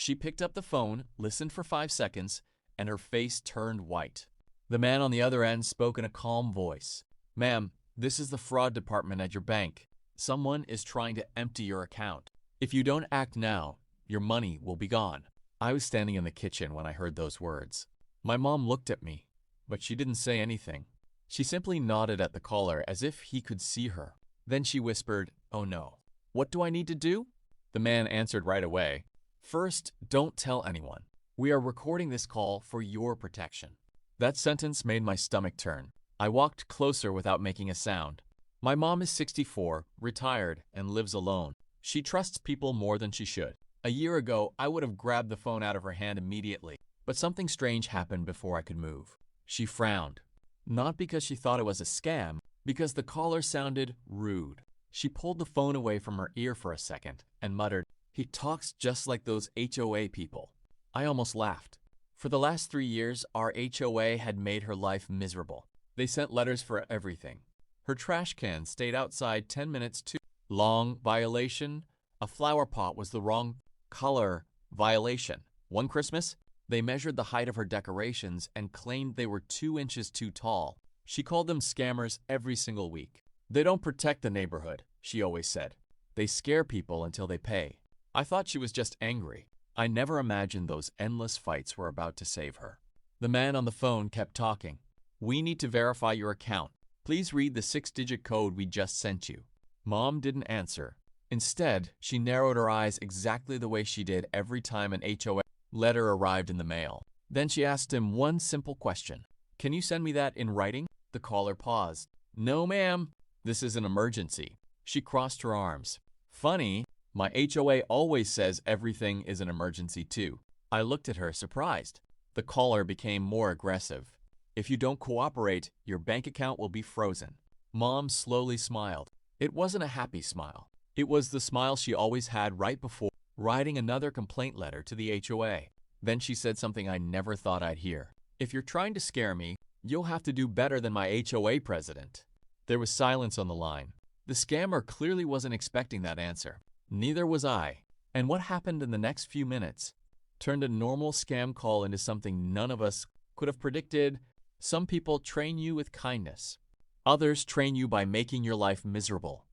She picked up the phone, listened for 5 seconds, and her face turned white. The man on the other end spoke in a calm voice. "Ma'am, this is the fraud department at your bank. Someone is trying to empty your account. If you don't act now, your money will be gone." I was standing in the kitchen when I heard those words. My mom looked at me, but she didn't say anything. She simply nodded at the caller as if he could see her. Then she whispered, "Oh no. What do I need to do?" The man answered right away. "First, don't tell anyone. We are recording this call for your protection." That sentence made my stomach turn. I walked closer without making a sound. My mom is 64, retired, and lives alone. She trusts people more than she should. A year ago, I would have grabbed the phone out of her hand immediately, but something strange happened before I could move. She frowned. Not because she thought it was a scam, because the caller sounded rude. She pulled the phone away from her ear for a second and muttered, "He talks just like those HOA people." I almost laughed. For the last 3 years, our HOA had made her life miserable. They sent letters for everything. Her trash can stayed outside 10 minutes too long, violation. A flower pot was the wrong color, violation. One Christmas, they measured the height of her decorations and claimed they were 2 inches too tall. She called them scammers every single week. "They don't protect the neighborhood," she always said. "They scare people until they pay." I thought she was just angry. I never imagined those endless fights were about to save her. The man on the phone kept talking. "We need to verify your account. Please read the 6-digit code we just sent you." Mom didn't answer. Instead, she narrowed her eyes exactly the way she did every time an HOA letter arrived in the mail. Then she asked him one simple question. "Can you send me that in writing?" The caller paused. "No, ma'am. This is an emergency." She crossed her arms. "Funny, my HOA always says everything is an emergency too." I looked at her, surprised. The caller became more aggressive. "If you don't cooperate, your bank account will be frozen." Mom slowly smiled. It wasn't a happy smile. It was the smile she always had right before writing another complaint letter to the HOA. Then she said something I never thought I'd hear. "If you're trying to scare me, you'll have to do better than my HOA president." There was silence on the line. The scammer clearly wasn't expecting that answer. Neither was I. And what happened in the next few minutes turned a normal scam call into something none of us could have predicted. Some people train you with kindness. Others train you by making your life miserable.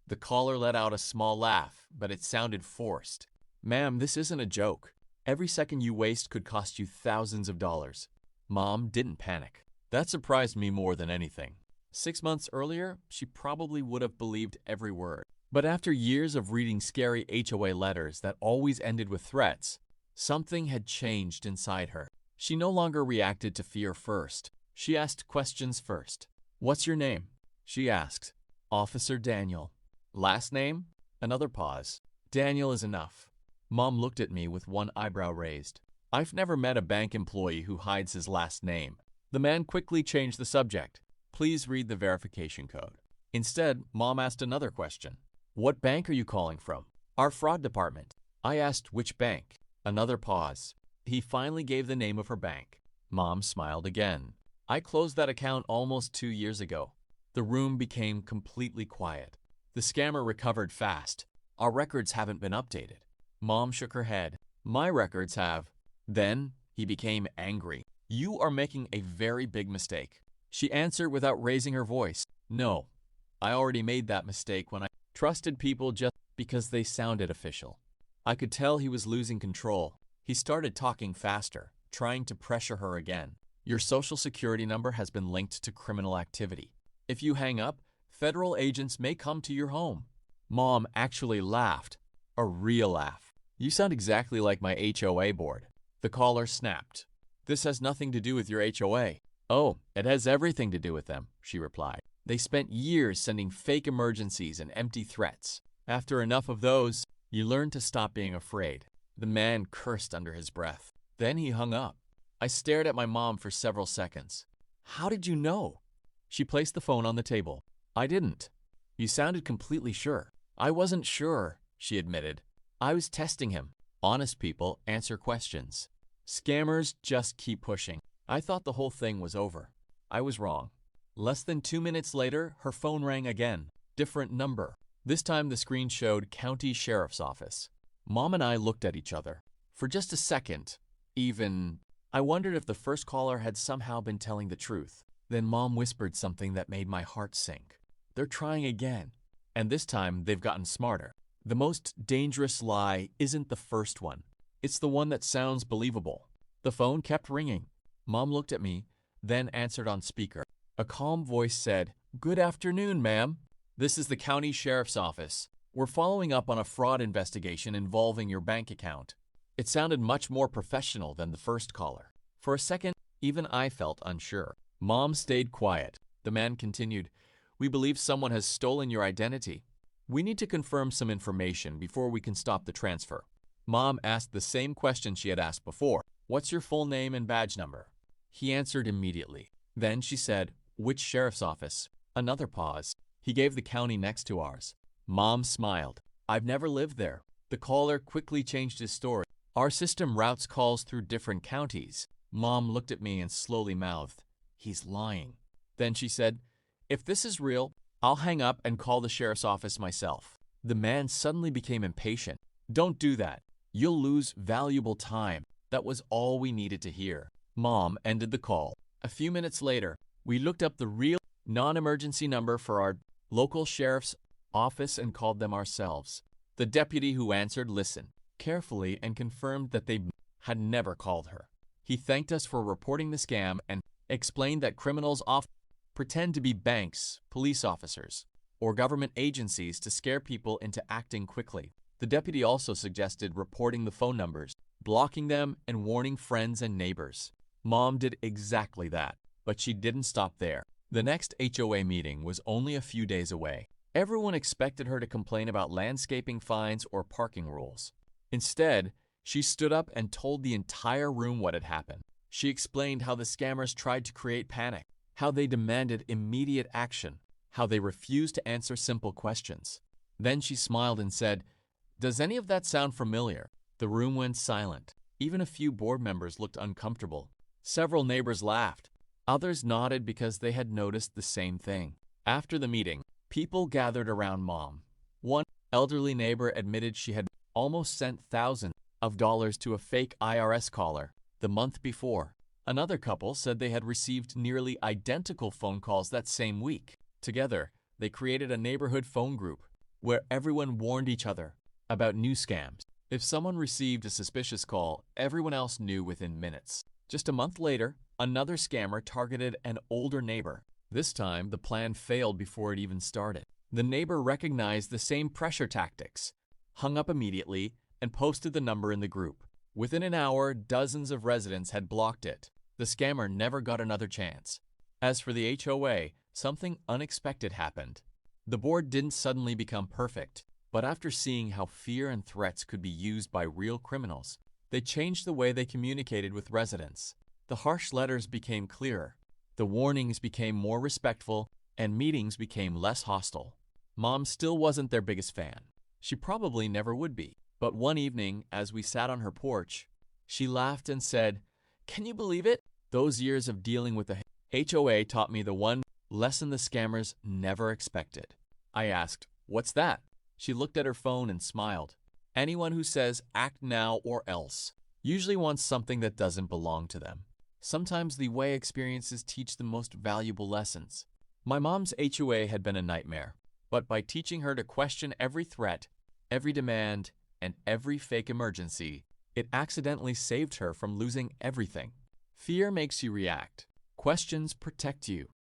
The caller let out a small laugh, but it sounded forced. "Ma'am, this isn't a joke. Every second you waste could cost you thousands of dollars." Mom didn't panic. That surprised me more than anything. 6 months earlier, she probably would have believed every word. But after years of reading scary HOA letters that always ended with threats, something had changed inside her. She no longer reacted to fear first. She asked questions first. "What's your name?" she asked. "Officer Daniel." "Last name?" Another pause. "Daniel is enough." Mom looked at me with one eyebrow raised. I've never met a bank employee who hides his last name. The man quickly changed the subject. "Please read the verification code." Instead, Mom asked another question. "What bank are you calling from?" "Our fraud department." I asked which bank. Another pause. He finally gave the name of her bank. Mom smiled again. "I closed that account almost 2 years ago." The room became completely quiet. The scammer recovered fast. "Our records haven't been updated." Mom shook her head. "My records have." Then he became angry. "You are making a very big mistake." She answered without raising her voice. "No, I already made that mistake when I trusted people just because they sounded official." I could tell he was losing control. He started talking faster, trying to pressure her again. "Your social security number has been linked to criminal activity. If you hang up, federal agents may come to your home." Mom actually laughed. A real laugh. "You sound exactly like my HOA board." The caller snapped. "This has nothing to do with your HOA." "Oh, it has everything to do with them," she replied. "They spent years sending fake emergencies and empty threats. After enough of those, you learn to stop being afraid." The man cursed under his breath. Then he hung up. I stared at my mom for several seconds. "How did you know?" She placed the phone on the table. "I didn't." "You sounded completely sure." "I wasn't sure," she admitted. "I was testing him." Honest people answer questions. Scammers just keep pushing. I thought the whole thing was over. I was wrong. Less than 2 minutes later, her phone rang again. Different number. This time the screen showed County Sheriff's Office. Mom and I looked at each other. For just a second, I wondered if the first caller had somehow been telling the truth. Then Mom whispered something that made my heart sink. They're trying again. And this time, they've gotten smarter. The most dangerous lie isn't the first one. It's the one that sounds believable. The phone kept ringing. Mom looked at me, then answered on speaker. A calm voice said, "Good afternoon, ma'am. This is the county sheriff's office. We're following up on a fraud investigation involving your bank account." It sounded much more professional than the first caller. For a second, even I felt unsure. Mom stayed quiet. The man continued, "We believe someone has stolen your identity. We need to confirm some information before we can stop the transfer." Mom asked the same question she had asked before. "What's your full name and badge number?" He answered immediately. Then she said, "Which sheriff's office?" Another pause. He gave the county next to ours. Mom smiled. "I've never lived there." The caller quickly changed his story. "Our system routes calls through different counties." Mom looked at me and slowly mouthed, "He's lying." Then she said, "If this is real, I'll hang up and call the sheriff's office myself." The man suddenly became impatient. "Don't do that. You'll lose valuable time." That was all we needed to hear. Mom ended the call. A few minutes later, we looked up the real non-emergency number for our local sheriff's office and called them ourselves. The deputy who answered listened carefully and confirmed that they had never called her. He thanked us for reporting the scam and explained that criminals often pretend to be banks, police officers, or government agencies to scare people into acting quickly. The deputy also suggested reporting the phone numbers, blocking them, and warning friends and neighbors. Mom did exactly that, but she didn't stop there. The next HOA meeting was only a few days away. Everyone expected her to complain about landscaping fines or parking rules. Instead, she stood up and told the entire room what had happened. She explained how the scammers tried to create panic, how they demanded immediate action, how they refused to answer simple questions. Then she smiled and said, "Does any of that sound familiar?" The room went silent. Even a few board members looked uncomfortable. Several neighbors laughed. Others nodded because they had noticed the same thing. After the meeting, people gathered around Mom. One elderly neighbor admitted she had almost sent thousands of dollars to a fake IRS caller the month before. Another couple said they had received nearly identical phone calls that same week. Together, they created a neighborhood phone group where everyone warned each other about new scams. If someone received a suspicious call, everyone else knew within minutes. Just a month later, another scammer targeted an older neighbor. This time, the plan failed before it even started. The neighbor recognized the same pressure tactics, hung up immediately, and posted the number in the group. Within an hour, dozens of residents had blocked it. The scammer never got another chance. As for the HOA, something unexpected happened. The board didn't suddenly become perfect, but after seeing how fear and threats could be used by real criminals, they changed the way they communicated with residents. The harsh letters became clearer, the warnings became more respectful, and meetings became less hostile. Mom still wasn't their biggest fan. She probably never would be. But one evening, as we sat on her porch, she laughed and said, "Can you believe it? Those years of dealing with the HOA taught me the one lesson the scammers never expected." I asked, "What's that?" She looked at her phone and smiled. "Anyone who says act now or else usually wants something that doesn't belong to them. Sometimes the way experiences teach the most valuable lessons." My mom's HOA had been a nightmare, but by teaching her to question every threat, every demand, and every fake emergency, it accidentally saved her from losing everything. Fear makes you react. Questions protect you.